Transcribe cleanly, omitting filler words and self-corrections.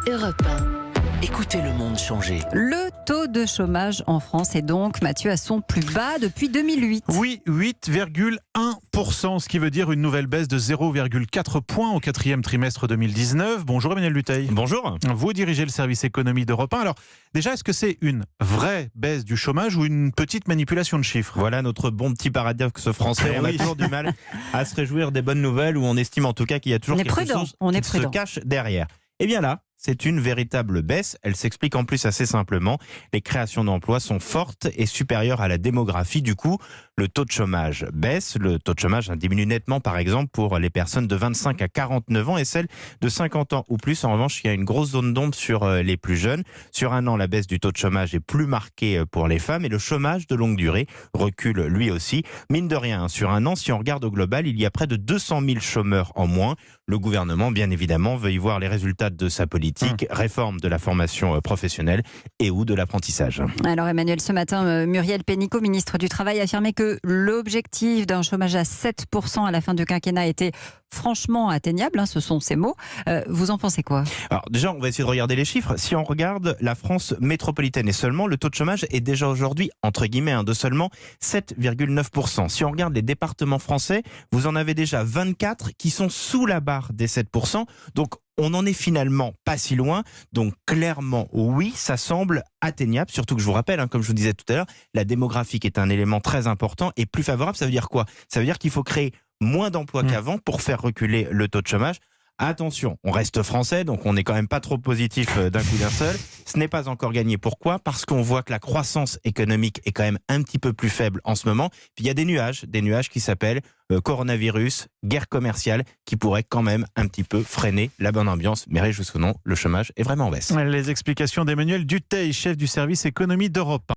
Europe 1. Écoutez le monde changer. Le taux de chômage en France est donc, Mathieu, à son plus bas depuis 2008. Oui, 8,1%, ce qui veut dire une nouvelle baisse de 0,4 points au quatrième trimestre 2019. Bonjour Emmanuel Dutheil. Bonjour. Vous dirigez le service économie d'Europe 1. Alors déjà, est-ce que c'est une vraie baisse du chômage ou une petite manipulation de chiffres ? Voilà notre bon petit paradoxe français. On a toujours du mal à se réjouir des bonnes nouvelles, ou on estime en tout cas qu'il y a toujours quelque chose qui se cache derrière. Eh bien là, c'est une véritable baisse. Elle s'explique en plus assez simplement. Les créations d'emplois sont fortes et supérieures à la démographie. Du coup, le taux de chômage baisse. Le taux de chômage diminue nettement, par exemple, pour les personnes de 25 à 49 ans et celles de 50 ans ou plus. En revanche, il y a une grosse zone d'ombre sur les plus jeunes. Sur un an, la baisse du taux de chômage est plus marquée pour les femmes et le chômage de longue durée recule lui aussi. Mine de rien, sur un an, si on regarde au global, il y a près de 200 000 chômeurs en moins. Le gouvernement, bien évidemment, veut y voir les résultats de sa politique, réforme de la formation professionnelle et ou de l'apprentissage. Alors Emmanuel, ce matin, Muriel Pénicaud, ministre du Travail, affirmait que l'objectif d'un chômage à 7% à la fin du quinquennat était franchement atteignable, ce sont ses mots. Vous en pensez quoi ? Alors déjà, on va essayer de regarder les chiffres. Si on regarde la France métropolitaine et seulement, le taux de chômage est déjà aujourd'hui, entre guillemets, de seulement 7,9%. Si on regarde les départements français, vous en avez déjà 24 qui sont sous la barre des 7%. Donc on n'en est finalement pas si loin. Donc clairement, oui, ça semble atteignable. Surtout que je vous rappelle, comme je vous disais tout à l'heure, la démographie est un élément très important et plus favorable. Ça veut dire quoi ? Ça veut dire qu'il faut créer moins d'emplois qu'avant pour faire reculer le taux de chômage. Attention, on reste français, donc on n'est quand même pas trop positif d'un coup d'un seul. Ce n'est pas encore gagné. Pourquoi ? Parce qu'on voit que la croissance économique est quand même un petit peu plus faible en ce moment. Puis il y a des nuages qui s'appellent coronavirus, guerre commerciale, qui pourraient quand même un petit peu freiner la bonne ambiance. Mais réjouissons-nous, le chômage est vraiment en baisse. Les explications d'Emmanuel Dutheil, chef du service économie d'Europe 1.